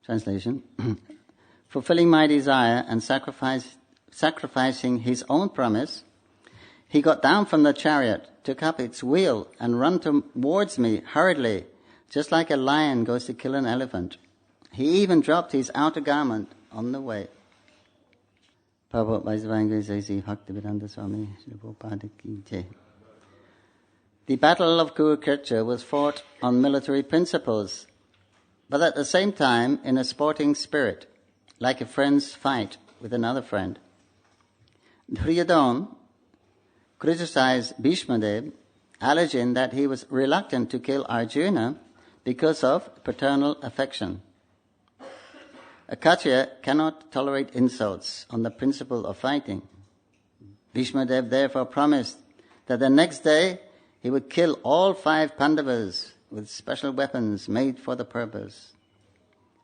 Translation. Fulfilling my desire and sacrificing his own promise, he got down from the chariot, took up its wheel, and ran towards me hurriedly, just like a lion goes to kill an elephant. He even dropped his outer garment on the way. The Battle of Kurukshetra was fought on military principles, but at the same time in a sporting spirit, like a friend's fight with another friend. Duryodhana criticized Bhishma, alleging that he was reluctant to kill Arjuna because of paternal affection. A Kshatriya cannot tolerate insults on the principle of fighting. Bhishma therefore promised that the next day he would kill all 5 Pandavas with special weapons made for the purpose.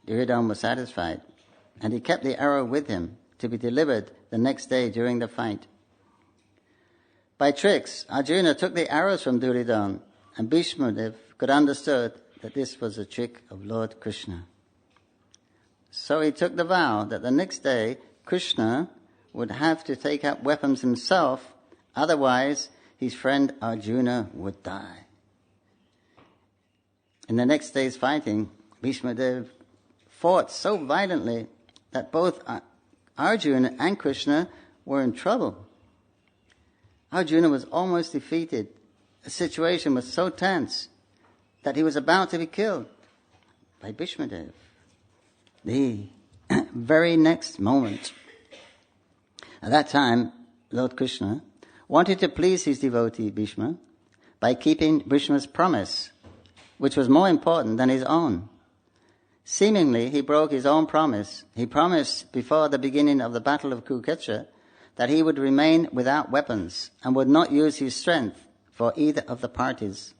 Duryodhana was satisfied, and he kept the arrow with him to be delivered the next day during the fight. By tricks, Arjuna took the arrows from Duryodhana, and Bhishma could understood that this was a trick of Lord Krishna. So he took the vow that the next day Krishna would have to take up weapons himself, otherwise his friend Arjuna would die. In the next day's fighting, Bhishma fought so violently that both Arjuna and Krishna were in trouble. Arjuna was almost defeated. The situation was so tense that he was about to be killed by Bhishma. The very next moment. At that time, Lord Krishna wanted to please his devotee Bhishma by keeping Bhishma's promise, which was more important than his own. Seemingly, he broke his own promise. He promised before the beginning of the Battle of Kurukshetra that he would remain without weapons and would not use his strength for either of the parties.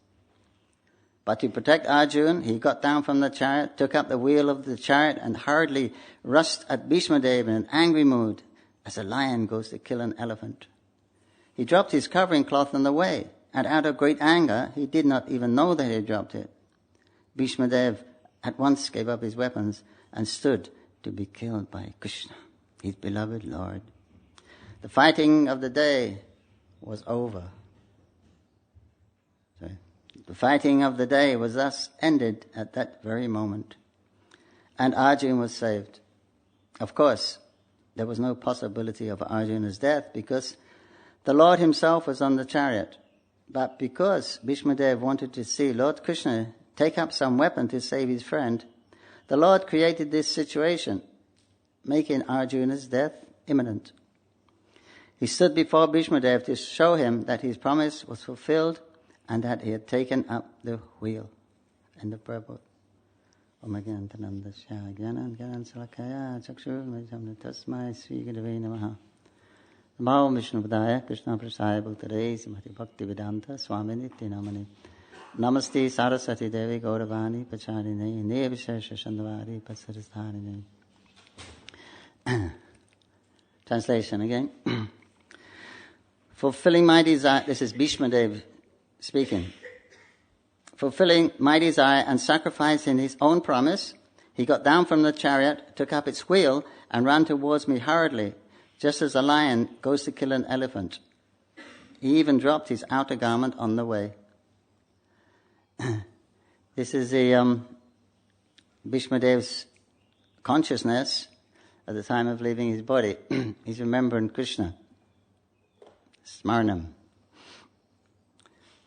But to protect Arjuna, he got down from the chariot, took up the wheel of the chariot, and hurriedly rushed at Bhishma in an angry mood, as a lion goes to kill an elephant. He dropped his covering cloth on the way, and out of great anger, he did not even know that he had dropped it. Bhishma at once gave up his weapons and stood to be killed by Krishna, his beloved Lord. The fighting of the day was over. The fighting of the day was thus ended at that very moment, and Arjuna was saved. Of course, there was no possibility of Arjuna's death because the Lord himself was on the chariot. But because Bhishma wanted to see Lord Krishna take up some weapon to save his friend, the Lord created this situation, making Arjuna's death imminent. He stood before Bhishma to show him that his promise was fulfilled and that he had taken up the wheel. End of purport. Om Gyananandasya Gyanan Salakaya Chakshur Majamna Tasmai Sri Gurave Namaha. Namo Vishnu Padaya Krishna Prasaya Bhaktare Srimati Bhaktivedanta Swami Nityanamani Namaste Saraswati Devi Gauravani Pacharine Nevishesha Shandavari Pasaristharine. Translation again. Fulfilling my desire, this is Bhishma speaking. Fulfilling my desire and sacrificing his own promise, he got down from the chariot, took up its wheel, and ran towards me hurriedly, just as a lion goes to kill an elephant. He even dropped his outer garment on the way. This is the Bhishma Dev's consciousness at the time of leaving his body. He's remembering Krishna. Smarnam.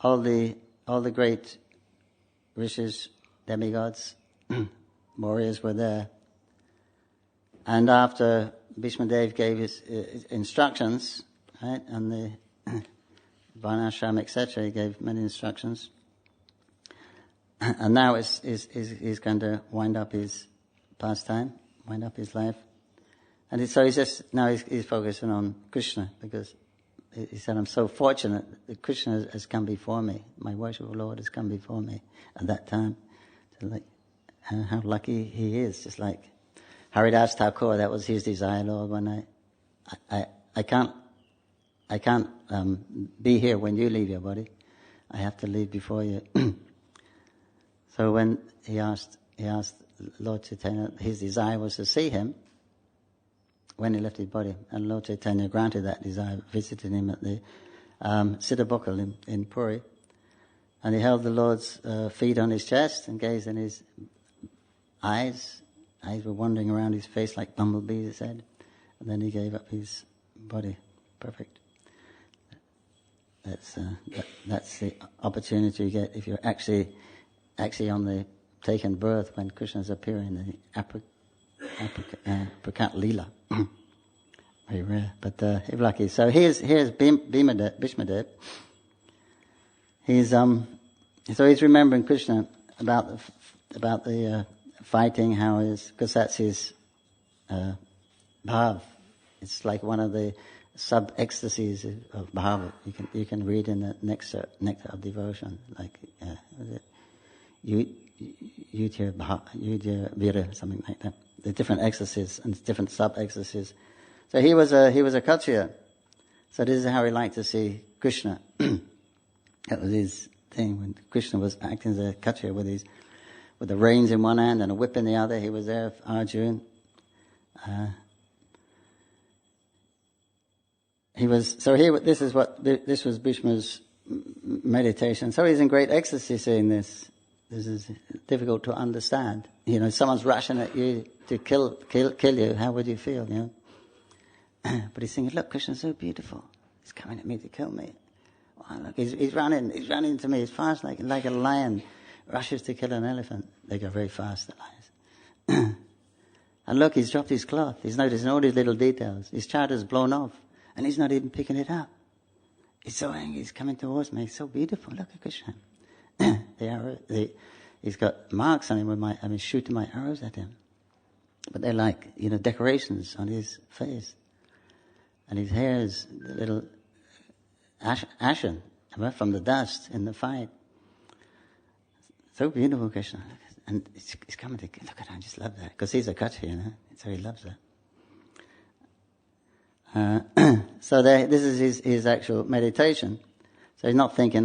All the great rishis, demigods, warriors were there. And after Bhishma Dev gave his instructions, right, and the Varnashram, etc., he gave many instructions. And now he's going to wind up his pastime, wind up his life. And so he's focusing on Krishna, because he said, I'm so fortunate that Krishna has come before me. My worshipful Lord has come before me at that time. So like, how lucky he is. Just like Haridas Thakur, that was his desire, Lord, when I can't be here when you leave your body. I have to leave before you. So when he asked Lord Chaitanya, his desire was to see him when he left his body. And Lord Chaitanya granted that desire, visited him at the Siddha Bokal in Puri. And he held the Lord's feet on his chest and gazed in his eyes. Eyes were wandering around his face like bumblebees, it said. And then he gave up his body. Perfect. That's the opportunity you get if you're actually on the taken birth when Krishna's appearing, the Prakat Leela. Very rare, but if lucky. So here's Bhishma. He's remembering Krishna about the fighting, because that's his bhav. It's like one of the sub-ecstasies of bhava. You can read in the Nectar of Devotion, like Yudhya Vira, something like that. The different ecstasies and different sub-ecstasies. So he was a Kshatriya. So this is how he liked to see Krishna. That was his thing when Krishna was acting as a Kshatriya with the reins in one hand and a whip in the other. He was there for Arjuna. This was Bhishma's meditation. So he's in great ecstasy seeing this. This is difficult to understand. Someone's rushing at you to kill you. How would you feel? But he's thinking, look, Krishna's so beautiful. He's coming at me to kill me. Wow, look, he's running to me as fast like a lion rushes to kill an elephant. They go very fast, the lions. And look, he's dropped his cloth. He's noticing all these little details. His chador's blown off, and he's not even picking it up. He's so angry. He's coming towards me. He's so beautiful. Look at Krishna. He's got marks on him shooting my arrows at him. But they're like, decorations on his face. And his hair is a little ashen from the dust in the fight. So beautiful, Krishna. And he's coming to, look at him, I just love that. Because he's a Kshatriya, so he loves that. So this is his actual meditation. So he's not thinking,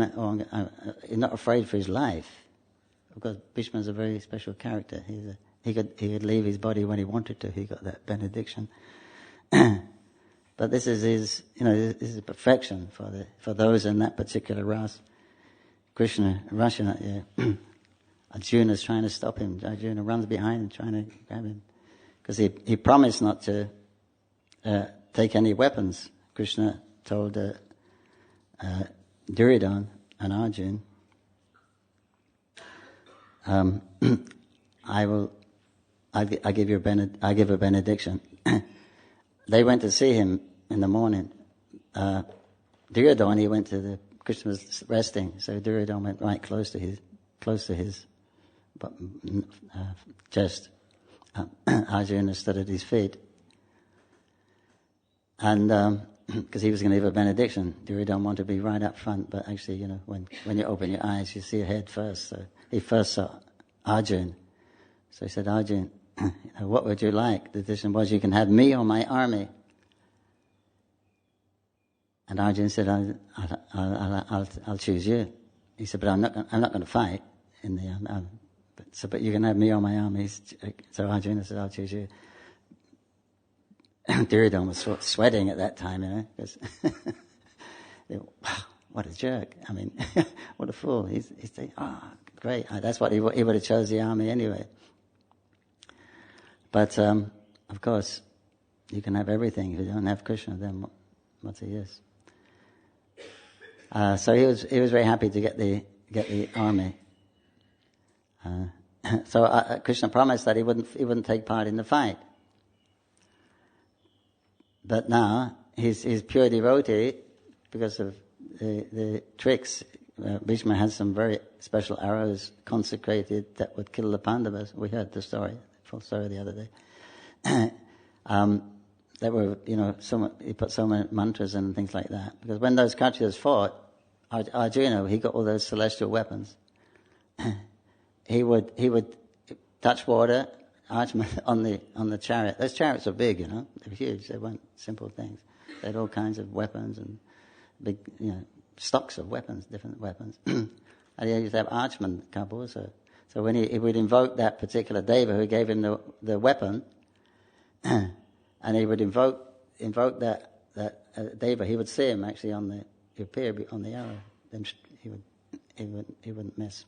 he's not afraid for his life. Because Bhishma's a very special character. He could leave his body when he wanted to. He got that benediction. But this is this is perfection for those in that particular ras. Krishna rushing at you. Arjuna's trying to stop him. Arjuna runs behind him, trying to grab him. Because he promised not to take any weapons. Krishna told Duryodhana and Arjuna, I give a benediction. They went to see him in the morning. Duryodhana, he went to Krishna was resting, so Duryodhana went right close to his chest. Arjuna stood at his feet, and because he was going to give a benediction, Duryodhana wanted to be right up front, but actually, when you open your eyes, you see your head first. So he first saw Arjuna. So he said, Arjuna, what would you like? The decision was, you can have me or my army. And Arjuna said, I'll choose you. He said, but I'm not going to fight in the but you can have me or my army. So Arjuna said, I'll choose you. Duryodhana was sweating at that time, because wow, what a jerk! What a fool! He's saying, great. That's what he would have chose the army anyway. But of course, you can have everything. If you don't have Krishna, then what's the use? So he was very happy to get the army. So Krishna promised that he wouldn't take part in the fight. But now he's pure devotee because of the tricks. Bhishma has some very special arrows consecrated that would kill the Pandavas. We heard the full story the other day. That were, he put so many mantras and things like that. Because when those Kshatriyas fought, Arjuna, he got all those celestial weapons. He would touch water, Arjuna on the chariot. Those chariots are big, they were huge. They weren't simple things. They had all kinds of weapons and big, stocks of weapons, different weapons. And he used to have archmen come also. So when he would invoke that particular deva who gave him the weapon, and he would invoke that deva, he would see him actually he would appear on the arrow. Then he wouldn't miss.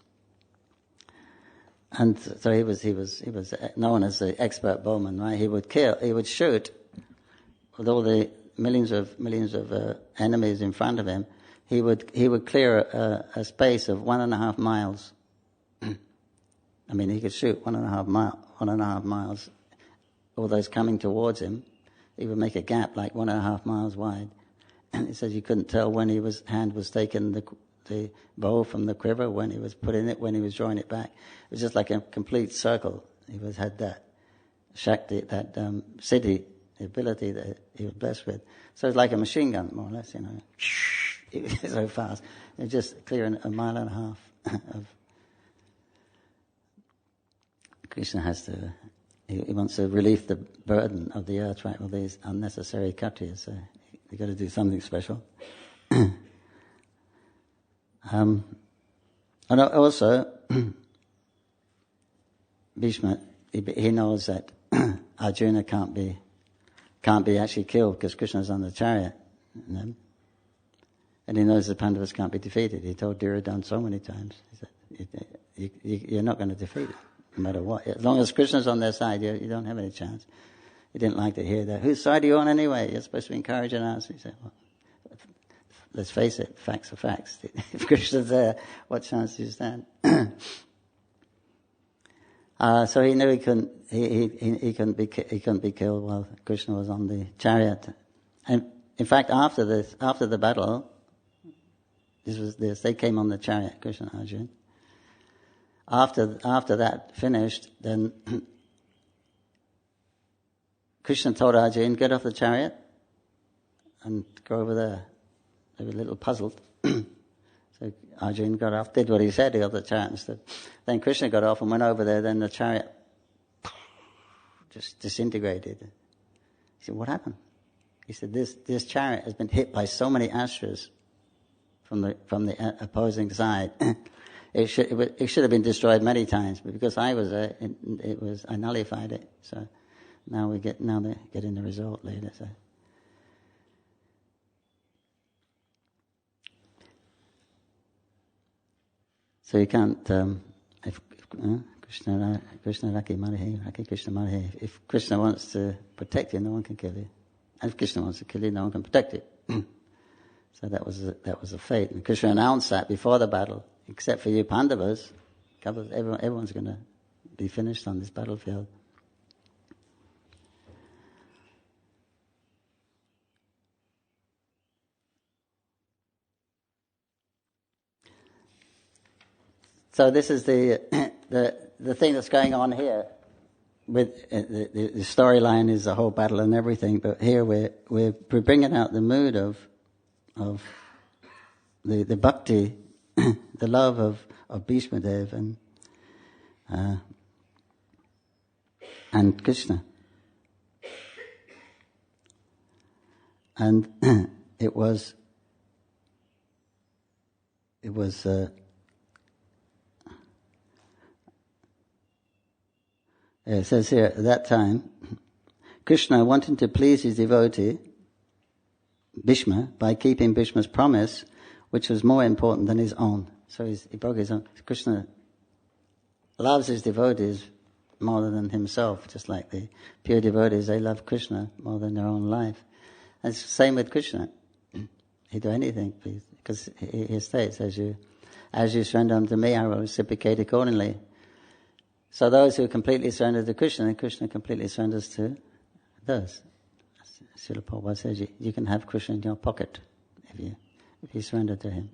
And so he was known as the Expert Bowman, right? He would shoot with all the millions of enemies in front of him. He would clear a space of 1.5 miles. I mean, he could shoot 1.5 miles. All those coming towards him, he would make a gap like 1.5 miles wide. And he says you couldn't tell when his hand was taking the bow from the quiver, when he was putting it, when he was drawing it back. It was just like a complete circle. He had that Shakti, that siddhi, the ability that he was blessed with. So it's like a machine gun, more or less, It was so fast. It was just clearing 1.5 miles of. Krishna has to. He wants to relieve the burden of the earth, right? All these unnecessary katyas. So you've got to do something special. And also, Bhishma, he knows that Arjuna can't be actually killed because Krishna's on the chariot. And he knows the Pandavas can't be defeated. He told Duryodhana so many times. He said, you're not going to defeat it, no matter what. As long as Krishna's on their side, you don't have any chance. He didn't like to hear that. Whose side are you on anyway? You're supposed to be encouraging us. He said, well, let's face it, facts are facts. If Krishna's there, what chance do you stand? So he knew he couldn't be killed while Krishna was on the chariot. And in fact, after the battle, they came on the chariot, Krishna and Arjuna. After that finished, then Krishna told Arjuna, get off the chariot and go over there. They were a little puzzled. So Arjuna got off, did what he said, he got the chariot and stood. Then Krishna got off and went over there, then the chariot just disintegrated. He said, what happened? He said, this chariot has been hit by so many astras from the opposing side. It should have been destroyed many times, but because I was there, I nullified it. So now they're getting the result later. So you can't, if Krishna Raki Marihe, Raki Krishna Marihe. If Krishna wants to protect you, no one can kill you. And if Krishna wants to kill you, no one can protect you. So that was a fate. And Krishna announced that before the battle, except for you Pandavas, everyone's going to be finished on this battlefield. So this is the thing that's going on here. With the storyline is the whole battle and everything, but here we're bringing out the mood of the bhakti, the love of Bhishma Dev and Krishna, and it was. It says here, at that time, Krishna, wanting to please his devotee, Bhishma, by keeping Bhishma's promise, which was more important than his own. So he broke his own. Krishna loves his devotees more than himself, just like the pure devotees, they love Krishna more than their own life. And it's the same with Krishna. He'd do anything, please, because he states, as you surrender unto me, I will reciprocate accordingly. So those who completely surrender to Krishna, and Krishna completely surrenders to those. Srila Prabhupada says you can have Krishna in your pocket if you surrender to him.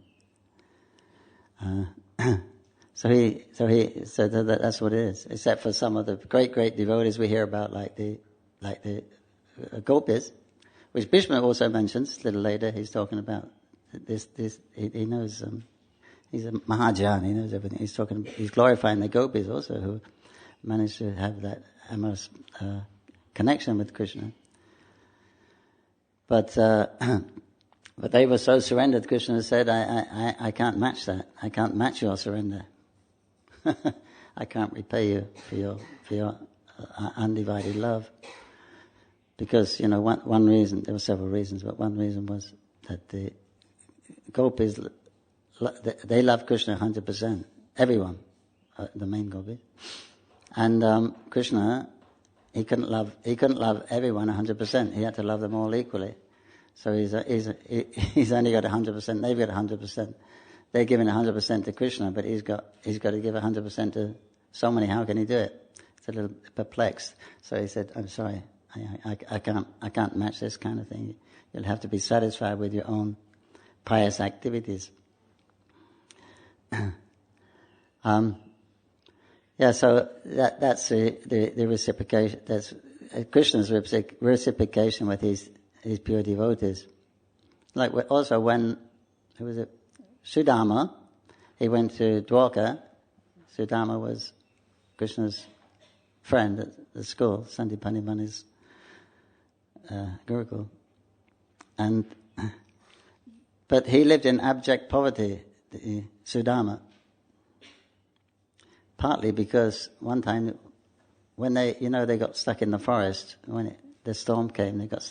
So that's what it is. Except for some of the great devotees we hear about, like the gopis, which Bhishma also mentions a little later. He's talking about this. He knows. He's a Mahajan, he knows everything. He's glorifying the gopis also, who managed to have that amorous connection with Krishna. But they were so surrendered, Krishna said, I can't match that. I can't match your surrender. I can't repay you for your undivided love. Because, one reason, there were several reasons, but one reason was that the gopis, they love Krishna 100%. Everyone, the main gopis. And Krishna, he couldn't love everyone 100%. He had to love them all equally. So he's only got 100%. They've got 100%. They're giving 100% to Krishna, but he's got to give 100% to so many. How can he do it? It's a little perplexed. So he said, "I'm sorry, I can't match this kind of thing. You'll have to be satisfied with your own pious activities." So that's the reciprocation. That's Krishna's reciprocation with his pure devotees. Like also when, who was it? Sudama, he went to Dwarka. Sudama was Krishna's friend at the school, Sandipani Muni's Gurukul. But he lived in abject poverty, Sudama. Partly because one time, when they got stuck in the forest, when the storm came, they got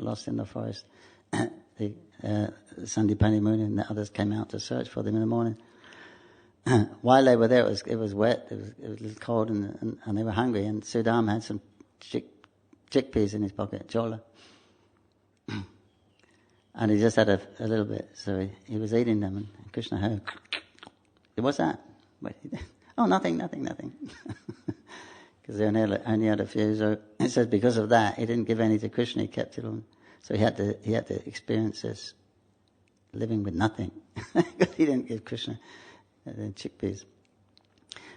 lost in the forest. Sandipani Muni and the others came out to search for them in the morning. While they were there, it was wet, it was a little cold, and they were hungry. And Sudama had some chickpeas in his pocket, chola, and he just had a little bit. So he was eating them, and Krishna heard, "What's that?" "Oh, nothing." Because they only had a few. So it says because of that, he didn't give any to Krishna. He kept it on. So he had to experience this living with nothing. He didn't give Krishna the chickpeas.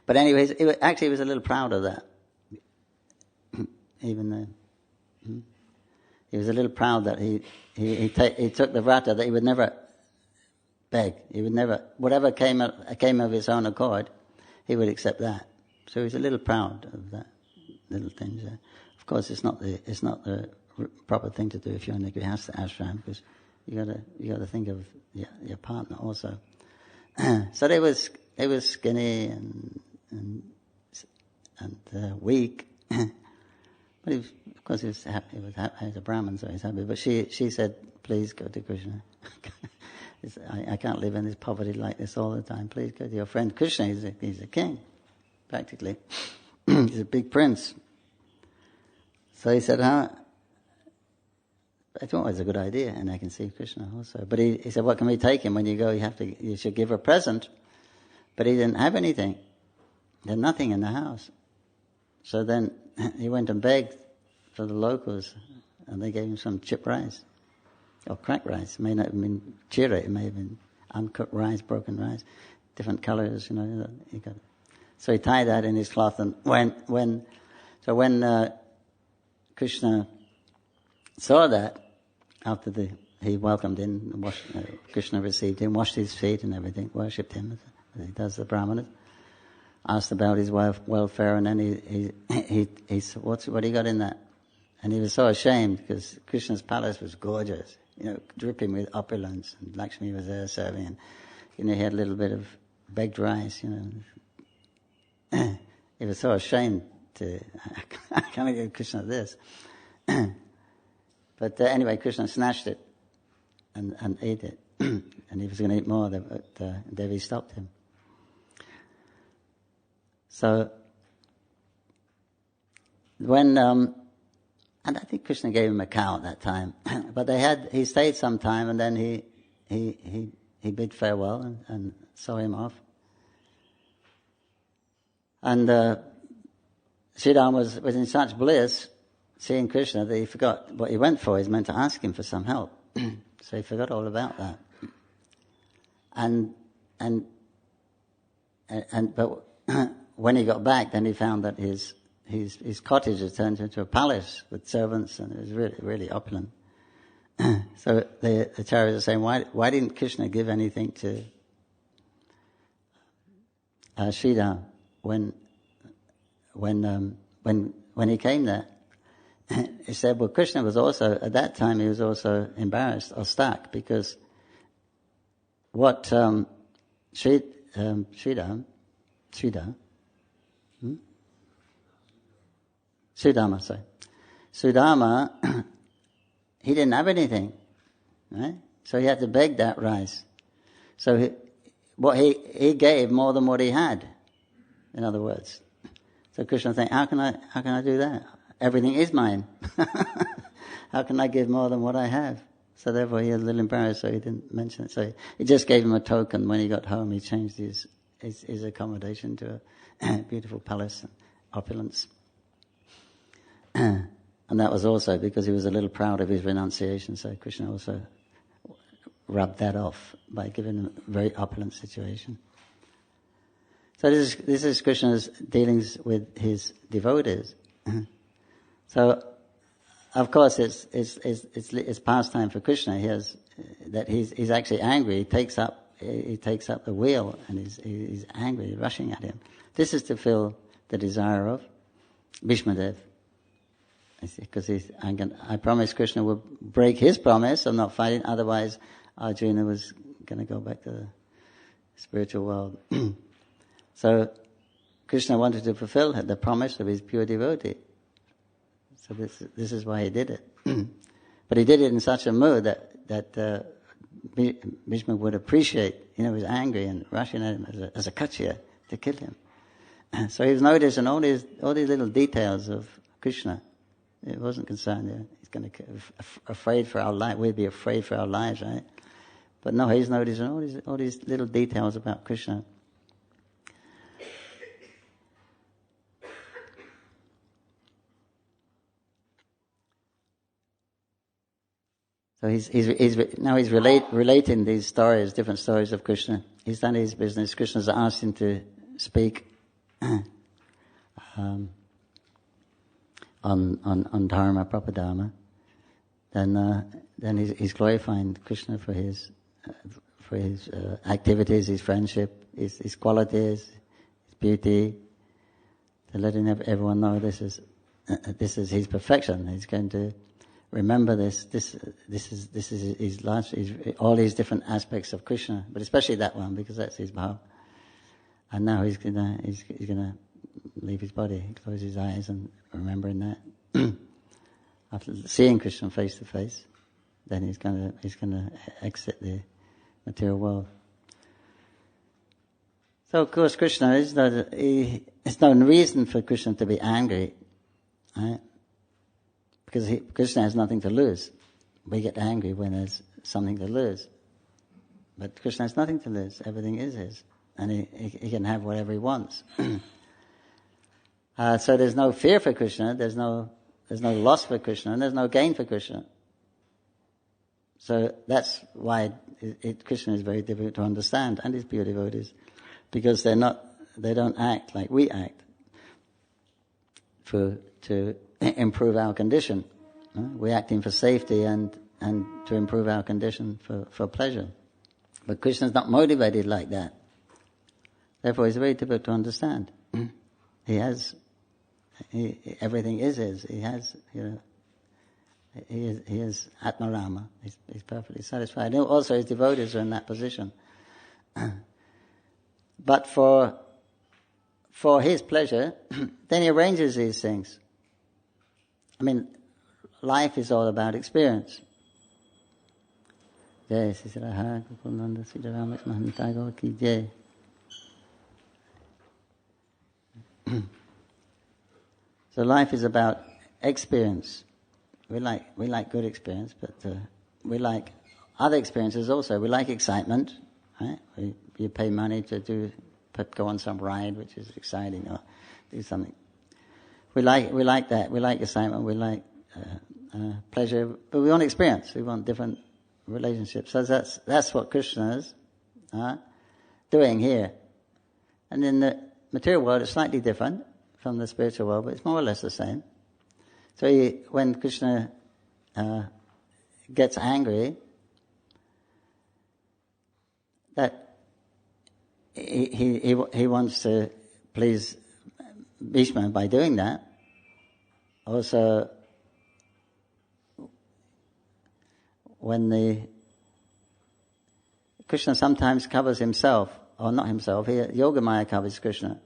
But anyways, he was a little proud of that. Even though he was a little proud that he took the vrata that he would never beg. He would never, whatever came of his own accord, he would accept that. So he was a little proud of that little thing there. Of course, it's not the proper thing to do if you're in the Grihastha ashram, because you got to think of your partner also. So they was skinny and weak, but of course he was happy. He was a Brahmin, so he's happy. But she said, "Please go to Krishna. I can't live in this poverty like this all the time. Please go to your friend Krishna. He's a king, practically. He's a big prince." So he said, "Huh? I thought it was a good idea, and I can see Krishna also." But he said, "What can we take him? When you go, you should give a present." But he didn't have anything. He had nothing in the house. So then he went and begged for the locals, and they gave him some chip rice, or cracked rice. It may not have been chira, it may have been uncooked rice, broken rice, different colors, he got it. So he tied that in his cloth, and when Krishna saw that, after he welcomed in, Krishna received him, washed his feet and everything, worshipped him as he does the brahmanas, asked about his welfare, and then he said, "What do you got in that?" And he was so ashamed because Krishna's palace was gorgeous, dripping with opulence, and Lakshmi was there serving, and he had a little bit of baked rice, He was so ashamed I can't give Krishna this. But anyway, Krishna snatched it and ate it. And he was going to eat more, but Devi stopped him. So, when, and I think Krishna gave him a cow at that time, but he stayed some time, and then he bid farewell and saw him off. And Sridham was in such bliss, seeing Krishna, that he forgot what he went for. He was meant to ask him for some help. So he forgot all about that. But when he got back, then he found that his cottage had turned into a palace with servants, and it was really, really opulent. So the Acharyas are saying, why didn't Krishna give anything to Sridham when he came there? He said, well, Krishna was also, at that time, he was also embarrassed or stuck, because what Sridhar Sudama, sorry. Sudama, he didn't have anything, right? So he had to beg that rice. So he gave more than what he had, in other words. So Krishna think, how can I do that? Everything is mine. How can I give more than what I have? So therefore he was a little embarrassed, so he didn't mention it. So he just gave him a token. When he got home, he changed his accommodation to a beautiful palace and opulence. And that was also because he was a little proud of his renunciation, so Krishna also rubbed that off by giving him a very opulent situation. So this is Krishna's dealings with his devotees. So, of course, it's pastime for Krishna. He's actually angry. He takes up the wheel and he's angry, rushing at him. This is to fill the desire of Bhishma. Because I promised Krishna would break his promise of not fighting. Otherwise, Arjuna was going to go back to the spiritual world. So Krishna wanted to fulfill the promise of his pure devotee. So this is why he did it. But he did it in such a mood that Bhishma would appreciate. He was angry and rushing at him as a kachya to kill him. So he was noticing all these little details of Krishna. He wasn't concerned. He's going to afraid for our life. We'd be afraid for our lives, right? But no, he's noticing all these little details about Krishna. So he's relating these stories, different stories of Krishna. He's done his business. Krishna's asked him to speak on dharma, proper dharma. Then he's glorifying Krishna for his activities, his friendship, his qualities, his beauty. To letting everyone know this is his perfection. He's going to remember this. This is his life, all these different aspects of Krishna, but especially that one because that's his bhav. And now he's gonna leave his body, close his eyes, and remembering that. After seeing Krishna face to face, then he's gonna exit the material world. So of course Krishna there's no reason for Krishna to be angry, right? Because Krishna has nothing to lose. We get angry when there's something to lose. But Krishna has nothing to lose. Everything is his. And he can have whatever he wants. So there's no fear for Krishna, there's no loss for Krishna, and there's no gain for Krishna. So that's why Krishna is very difficult to understand, and his pure devotees, because they don't act like we act to improve our condition. We're acting for safety and to improve our condition for pleasure. But Krishna's not motivated like that. Therefore, it's very difficult to understand. Everything is his. He is Atmarama. He's perfectly satisfied. And also, his devotees are in that position. But for his pleasure, then he arranges these things. I mean, life is all about experience. Jai Sri Radha Gokulnanda Sri Ramakshana Tagore ki jai. So life is about experience. We like good experience, but we like other experiences also. We like excitement, right? You pay money to go on some ride, which is exciting, or do something. We like that. We like excitement. We like pleasure, but we want experience. We want different relationships. So that's what Krishna is doing here. And in the material world, it's slightly different from the spiritual world, but it's more or less the same. So when Krishna gets angry, that he wants to please Bhishma by doing that. Also, when Krishna sometimes covers himself, or not himself, Yogamaya covers Krishna.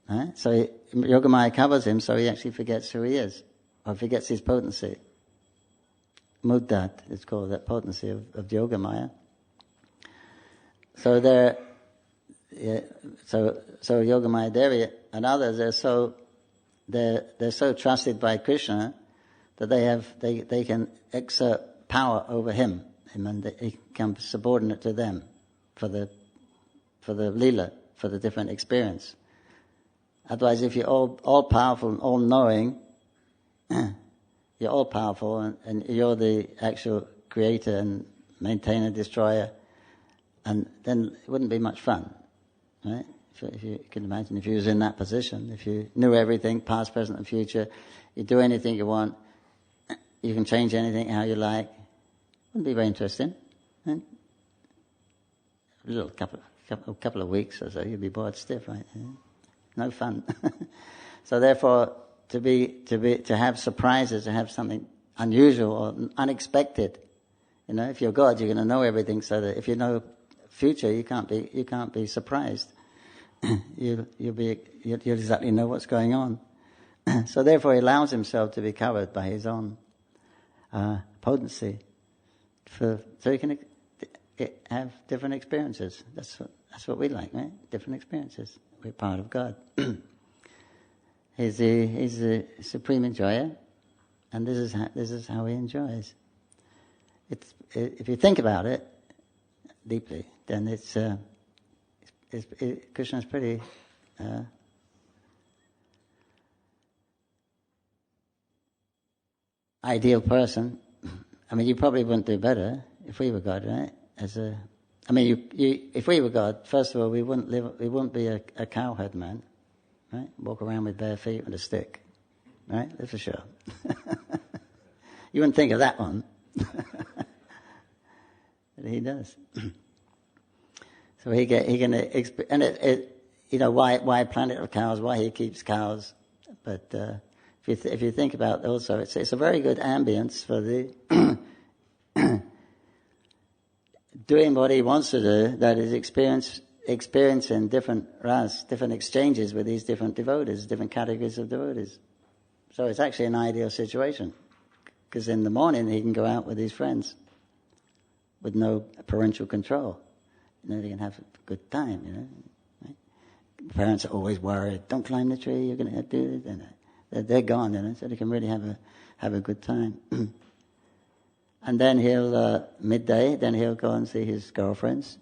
Right? So Yogamaya covers him, so he actually forgets who he is, or forgets his potency. Muddat is called, that potency of Yogamaya. So so Yogamaya Devi and others, they're so trusted by Krishna that they can exert power over him, and he becomes subordinate to them for the lila, for the different experience. Otherwise, if you're all powerful and all knowing, you're all powerful and you're the actual creator and maintainer, destroyer, and then it wouldn't be much fun, right? If you can imagine, if you was in that position, if you knew everything, past, present, and future, you do anything you want, you can change anything how you like, wouldn't be very interesting, right? A little couple of weeks or so, you'd be bored stiff, right? Yeah. No fun. So therefore, to have surprises, to have something unusual or unexpected, if you're God, you're going to know everything. So that if you know future, you can't be surprised. You'll exactly know what's going on. So therefore, he allows himself to be covered by his own potency, so he can have different experiences. That's what we like, right? Different experiences. We're part of God. He's the supreme enjoyer, and this is how he enjoys. If you think about it deeply, then Krishna's pretty ideal person. I mean, you probably wouldn't do better if we were God, right? If we were God, first of all, we wouldn't be a cowherd man, right? Walk around with bare feet and a stick, right? That's for sure. You wouldn't think of that one. But he does. So he can and why planet of cows? Why he keeps cows? But if you think about it also, it's a very good ambience for the doing what he wants to do. That is experiencing different ras, different exchanges with these different devotees, different categories of devotees. So it's actually an ideal situation, because in the morning he can go out with his friends with no parental control. They can have a good time, right? Parents are always worried, don't climb the tree, you're going to do it. And they're gone, so they can really have a good time. And then midday, he'll go and see his girlfriends,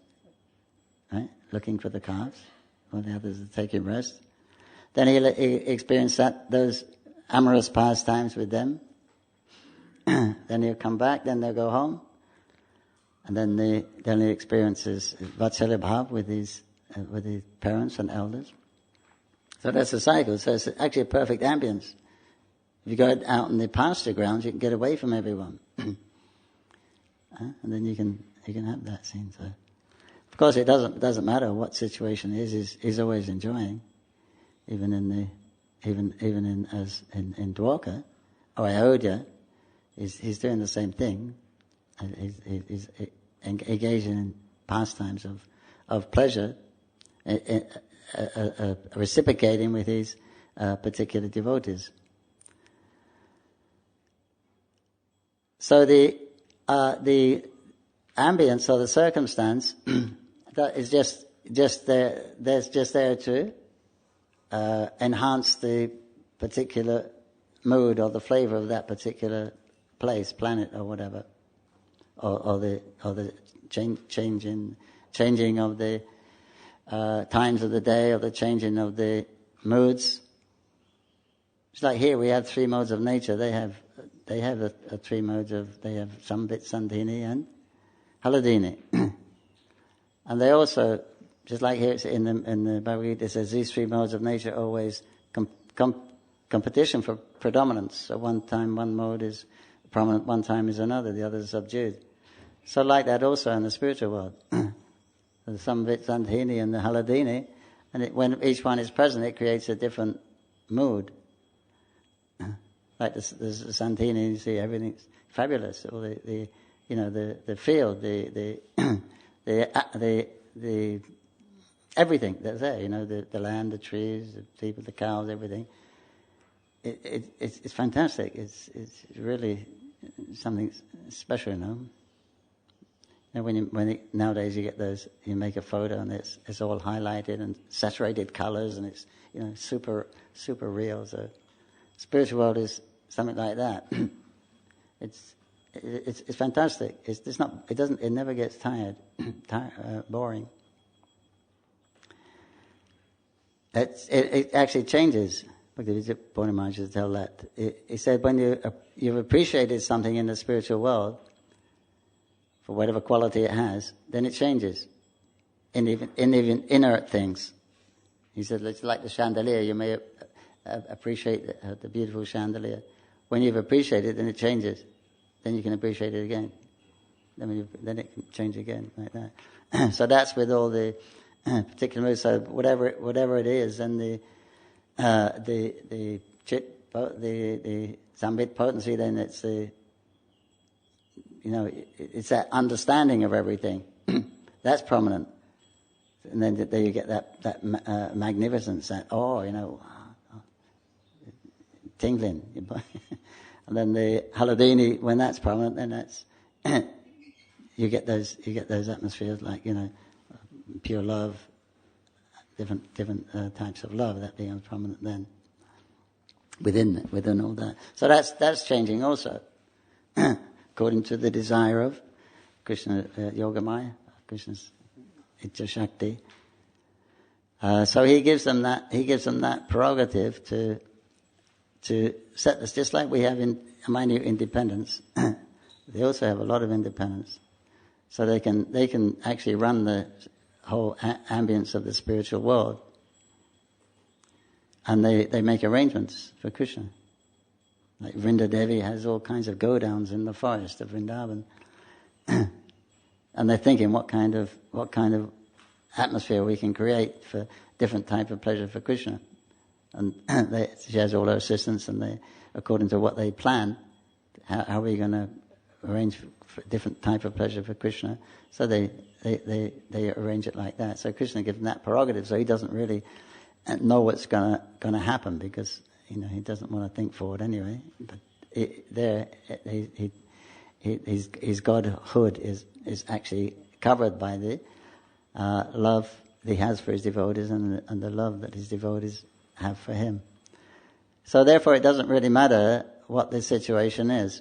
right? Looking for the calves, while the others are taking rest. Then he'll experience those amorous pastimes with them. Then he'll come back, then they'll go home. And then he experiences Vatsalya Bhav with his parents and elders. So that's the cycle. So it's actually a perfect ambience. If you go out in the pasture grounds, you can get away from everyone. And then you can have that scene. So, of course, it doesn't matter what situation it is. He's always enjoying, even in Dwarka or Ayodhya, he's doing the same thing. He's engaging in pastimes of pleasure, reciprocating with his particular devotees. So the ambience or the circumstance that is just there to enhance the particular mood or the flavor of that particular place, planet, or whatever, or the changing of the times of the day, or the changing of the moods. It's like here we have three modes of nature. They have three modes they have Sambit, Sandhini and Haladini. And they also, just like here in the Bhagavad Gita, it says these three modes of nature always competition for predominance. So one time one mode is prominent, one time is another, the other is subdued. So like that also in the spiritual world. The Sambit, Sandhini and the Haladini, and when each one is present, it creates a different mood. Like the Sandhini, you see everything's fabulous. All the field, the everything that's there, the land, the trees, the people, the cows, everything. It's fantastic. It's really something special, nowadays you get those, you make a photo and it's all highlighted and saturated colors and it's super real. So spiritual world is something like that. It's fantastic. It never gets boring. It actually changes. Bhaktivedanta Maharaj used to tell that. He said when you've appreciated something in the spiritual world, for whatever quality it has, then it changes in even inert things. He said, it's like the chandelier. You may appreciate the beautiful chandelier. When you've appreciated it, then it changes. Then you can appreciate it again. Then it can change again, like that. So that's with all the particular moods. So whatever it is, and the Sambit potency, then it's it's that understanding of everything. That's prominent. And then there you get that magnificence, that tingling. And then the Haladini, when that's prominent, then that's you get those atmospheres like pure love, different types of love that becomes prominent then within all that. So that's changing also, according to the desire of Krishna Yogamaya, Krishna's Ichcha Shakti. So he gives them that prerogative to set this, just like we have in minute independence. They also have a lot of independence, so they can actually run the whole ambience of the spiritual world, and they make arrangements for Krishna. Like Vrinda Devi has all kinds of go-downs in the forest of Vrindavan, and they're thinking what kind of atmosphere we can create for different type of pleasure for Krishna. And she has all her assistants, and they, according to what they plan, how are we going to arrange for different type of pleasure for Krishna? So they arrange it like that. So Krishna gives them that prerogative, so he doesn't really know what's going to happen, because he doesn't want to think forward anyway. But his godhood is actually covered by the love he has for his devotees and the love that his devotees have for him. So therefore it doesn't really matter what the situation is.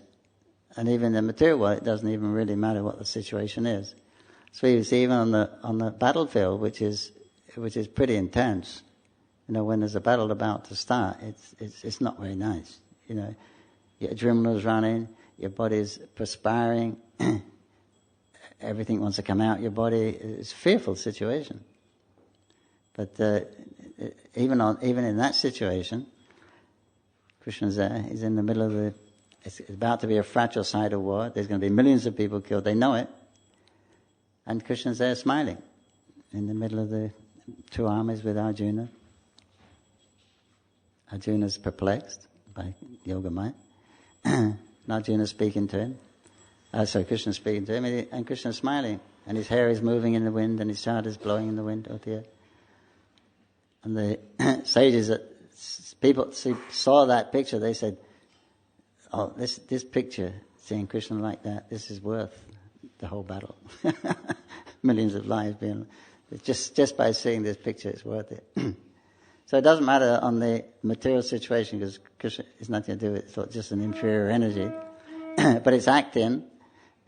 And even in the material world, it doesn't even really matter what the situation is. So you see, even on the battlefield, which is pretty intense, when there's a battle about to start, it's not very nice. Your adrenaline's running, your body's perspiring, everything wants to come out your body. It's a fearful situation. But even in that situation, Krishna's there. He's in the middle of it's about to be a fratricidal war. There's going to be millions of people killed. They know it. And Krishna's there smiling in the middle of the two armies with Arjuna. Arjuna's perplexed by Yogamaya. And Arjuna's speaking to him. Krishna's speaking to him, and Krishna's smiling. And his hair is moving in the wind, and his chart is blowing in the wind. Oh dear. And the sages, people saw that picture, they said, oh, this picture, seeing Krishna like that, this is worth the whole battle. Millions of lives being, just by seeing this picture, it's worth it. So it doesn't matter on the material situation, because Krishna has nothing to do with it, it's just an inferior energy. But it's acting,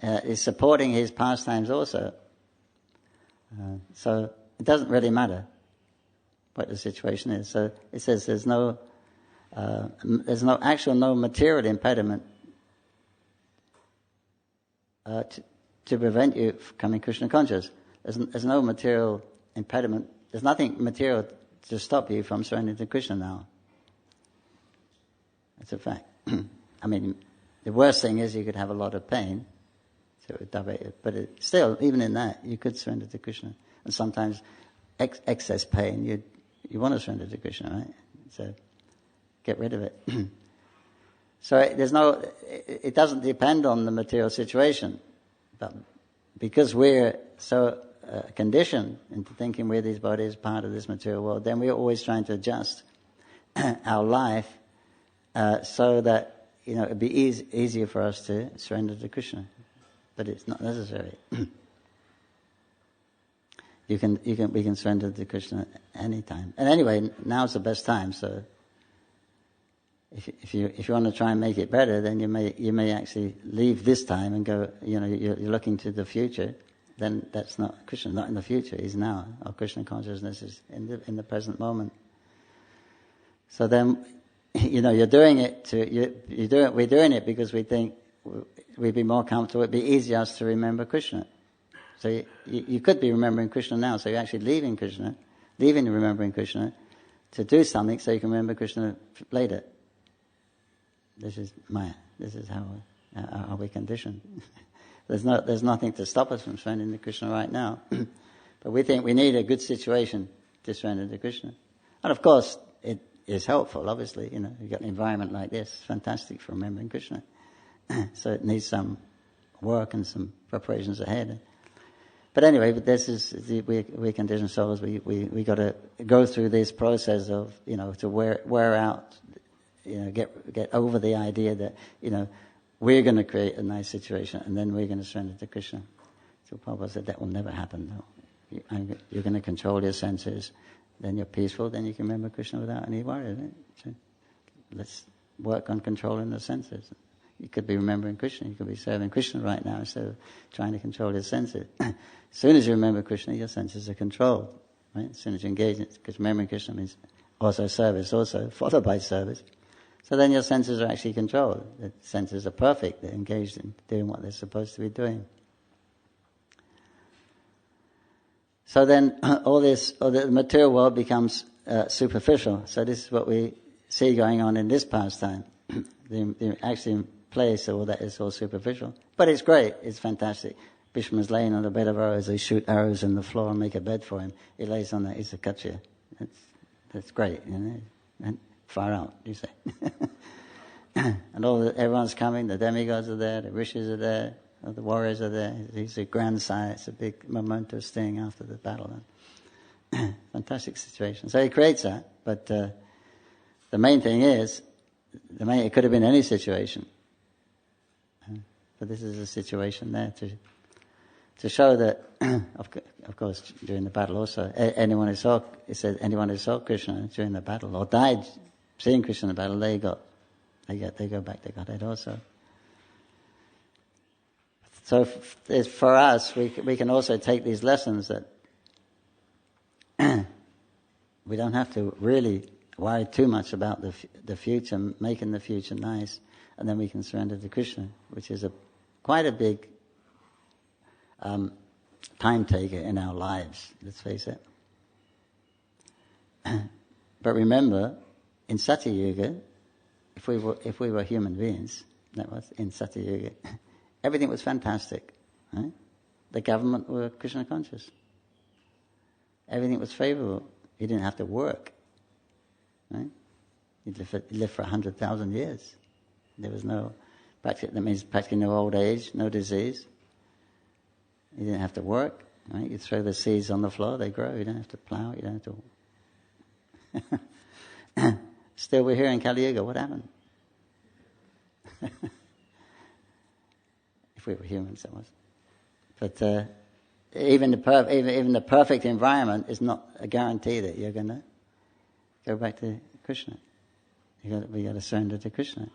is supporting his pastimes also. So it doesn't really matter what the situation is. So it says there's no material impediment to prevent you from becoming Krishna conscious. There's no material impediment. There's nothing material to stop you from surrendering to Krishna now. That's a fact. I mean, the worst thing is you could have a lot of pain, but still, even in that, you could surrender to Krishna. And sometimes excess pain, you want to surrender to Krishna, right? So get rid of it. So it doesn't depend on the material situation, but because we're so conditioned into thinking we're these bodies, part of this material world, then we're always trying to adjust our life so that it'd be easier for us to surrender to Krishna. But it's not necessary. We can surrender to Krishna anytime. And anyway, now's the best time. So if you want to try and make it better, then you may actually leave this time and go. You're looking to the future. Then that's not Krishna. Not in the future. He's now. Our Krishna consciousness is in the present moment. So then, you're doing it we're doing it because we think we'd be more comfortable. It'd be easier us to remember Krishna. So you could be remembering Krishna now. So you're actually leaving remembering Krishna to do something so you can remember Krishna later. This is Maya. This is how we're conditioned. There's nothing to stop us from surrendering to Krishna right now. But we think we need a good situation to surrender to Krishna. And of course, it is helpful, obviously. You've got an environment like this. It's fantastic for remembering Krishna. So it needs some work and some preparations ahead. But anyway, we're conditioned souls. We got to go through this process of to wear out, get over the idea that we're going to create a nice situation and then we're going to surrender to Krishna. So Prabhupada said that will never happen. No. You're going to control your senses, then you're peaceful, then you can remember Krishna without any worry. Right? So let's work on controlling the senses. You could be remembering Krishna, you could be serving Krishna right now instead of trying to control your senses. As soon as you remember Krishna, your senses are controlled. Right? As soon as you engage in it, because remembering Krishna means also service, followed by service. So then your senses are actually controlled. The senses are perfect, they're engaged in doing what they're supposed to be doing. So then all the material world becomes superficial. So this is what we see going on in this pastime. The actually place, all that is all superficial. But it's great, it's fantastic. Bhishma's laying on a bed of arrows, they shoot arrows in the floor and make a bed for him. He lays on that, he's a kachya. That's great, and far out, you say. And everyone's coming, the demigods are there, the rishis are there, the warriors are there. He's a grand sight, it's a big momentous thing after the battle. Fantastic situation. So he creates that, but the main thing is, it could have been any situation. But this is a situation there to show that, of course, during the battle also, anyone who saw Krishna during the battle or died seeing Krishna in the battle, they go back to Godhead also. So for us, we can also take these lessons that we don't have to really worry too much about the future, making the future nice, and then we can surrender to Krishna, which is quite a big time taker in our lives, let's face it. But remember, in Satya Yuga, if we were human beings, that was in Satya Yuga, everything was fantastic. Right? The government were Krishna conscious. Everything was favorable. You didn't have to work. Right? You lived for 100,000 years. There was that means practically no old age, no disease. You didn't have to work. Right? You throw the seeds on the floor, they grow. You don't have to plow. You don't have to. Still, we're here in Kali Yuga. What happened? If we were humans, that was. But even the perfect environment is not a guarantee that you're going to go back to Krishna. We got to surrender to Krishna.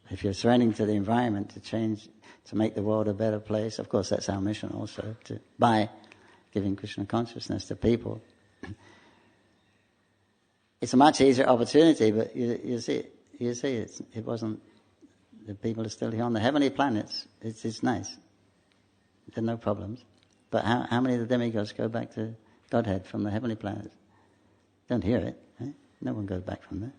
If you're surrendering to the environment to change, to make the world a better place, of course that's our mission also, by giving Krishna consciousness to people. It's a much easier opportunity, but you see, it wasn't. The people are still here on the heavenly planets. It's nice. There are no problems. But how many of the demigods go back to Godhead from the heavenly planets? Don't hear it. Right? No one goes back from there.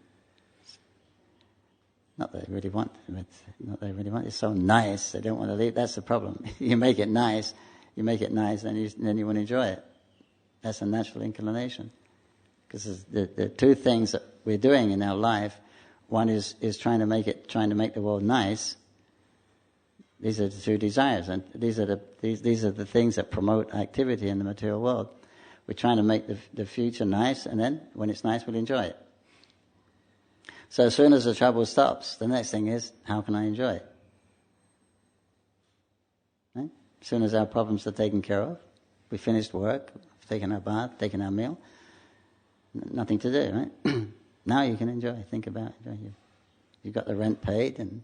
Not that they really want, but not that they really want. It's so nice, they don't want to leave. That's the problem. You make it nice, then you want to enjoy it. That's a natural inclination. Because the two things that we're doing in our life, one is trying to make the world nice, These are the two desires, and these are the things that promote activity in the material world. We're trying to make the future nice, and then when it's nice, we'll enjoy it. So as soon as the trouble stops, the next thing is, how can I enjoy it? Right? As soon as our problems are taken care of, we finished work, taken our bath, taken our meal, nothing to do, right? Now you can enjoy. Think about it. You've got the rent paid, and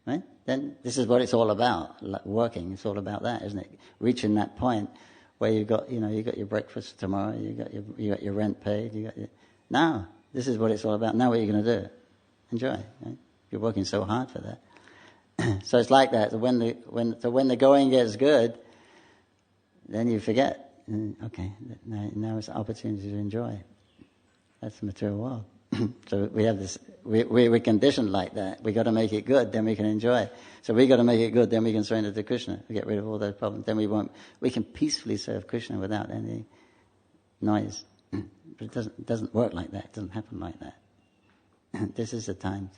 right? Then this is what it's all about. Like working, it's all about that, isn't it? Reaching that point where you got your breakfast tomorrow, you got your rent paid, now this is what it's all about. Now what are you going to do? Enjoy. Right? You're working so hard for that. So it's like that. When the going gets good, then you forget. Okay, now it's an opportunity to enjoy. That's the material world. So we have this. We're conditioned like that. We got to make it good, then we can enjoy it. So we got to make it good, then we can surrender to Krishna. We get rid of all those problems. Then we can peacefully serve Krishna without any noise. But it doesn't work like that. It doesn't happen like that. This is the time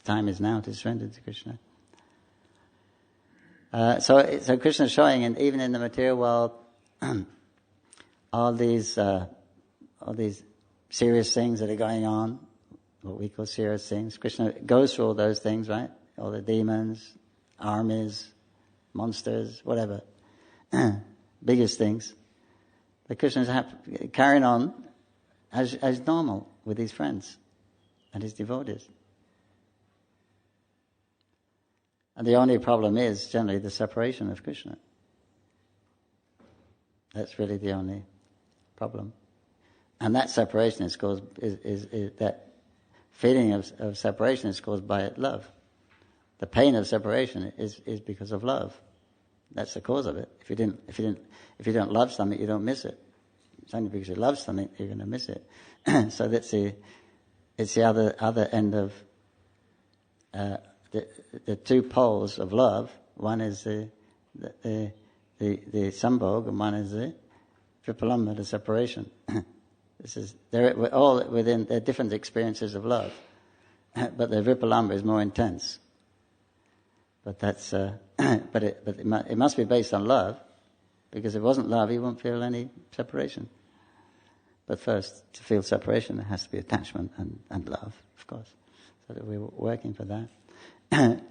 time is now to surrender to Krishna. So Krishna is showing, and even in the material world, all these serious things that are going on, what we call serious things. Krishna goes through all those things, right? All the demons, armies, monsters, whatever, biggest things. But Krishna is carrying on as normal with his friends and his devotees. And the only problem is generally the separation of Krishna. That's really the only problem. And that separation is caused, is that feeling of separation is caused by love. The pain of separation is because of love. That's the cause of it. If you don't love something, you don't miss it. It's only because you love something you're going to miss it. So it's the other end of the two poles of love. One is the sambhog, and one is the vipalamba, the separation. We're all within. They're different experiences of love, but the vipalamba is more intense. But that's it must be based on love, because if it wasn't love, you won't feel any separation. But first, to feel separation, there has to be attachment and love, of course. So that we're working for that.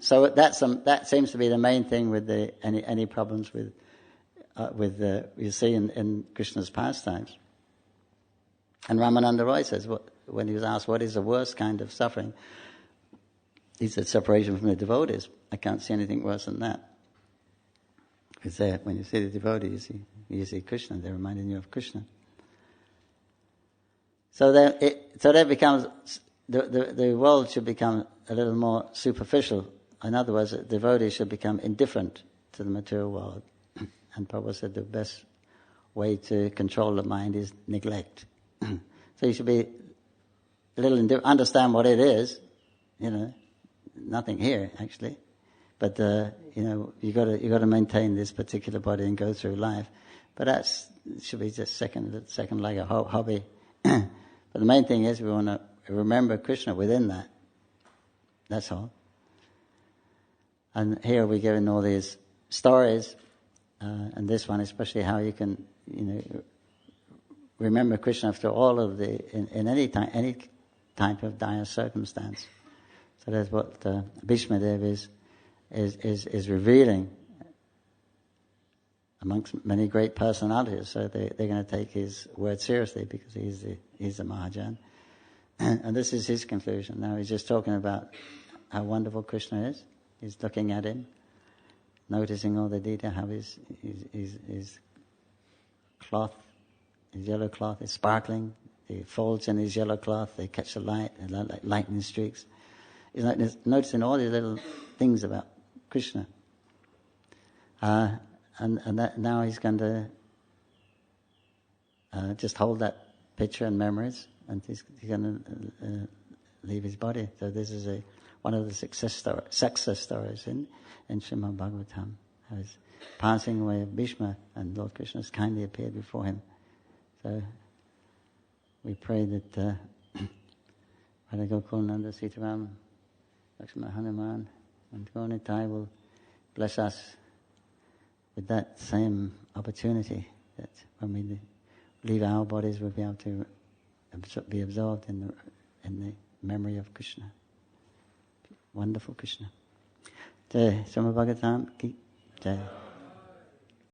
So that seems to be the main thing with any problems with you see in Krishna's pastimes. And Ramananda Roy says, when he was asked what is the worst kind of suffering, he said separation from the devotees. I can't see anything worse than that. Because when you see the devotee, you see Krishna. They're reminding you of Krishna. So that becomes the world should become a little more superficial. In other words, devotees should become indifferent to the material world. And Prabhupada said the best way to control the mind is neglect. So you should be a little indifferent, understand what it is, nothing here actually, but you got to maintain this particular body and go through life. But it should be just second like a hobby. But the main thing is we want to remember Krishna within that. That's all. And here we're given all these stories, and this one especially, how you can remember Krishna after all of in any type of dire circumstance. So that's what Bhishma Dev is revealing amongst many great personalities. So they're going to take his word seriously because he's the Mahajan. And this is his conclusion. Now he's just talking about how wonderful Krishna is. He's looking at him, noticing all the detail, how his cloth, his yellow cloth is sparkling. The folds in his yellow cloth, they catch the light, and like lightning streaks. He's like noticing all these little things about Krishna. And that now he's going to just hold that picture and memories, and he's going to leave his body. So this is one of the success stories in Śrimad Bhagavatam. How he's passing away of Bhishma, and Lord Krishna has kindly appeared before him. So we pray that Radha Gokulnanda Sitaram, Lakshmana Hanuman, And Nitai will bless us with that same opportunity, that when we leave our bodies, we'll be able to be absorbed in the memory of Krishna. Wonderful Krishna. Jai Srimad Bhagavatam ki Jai.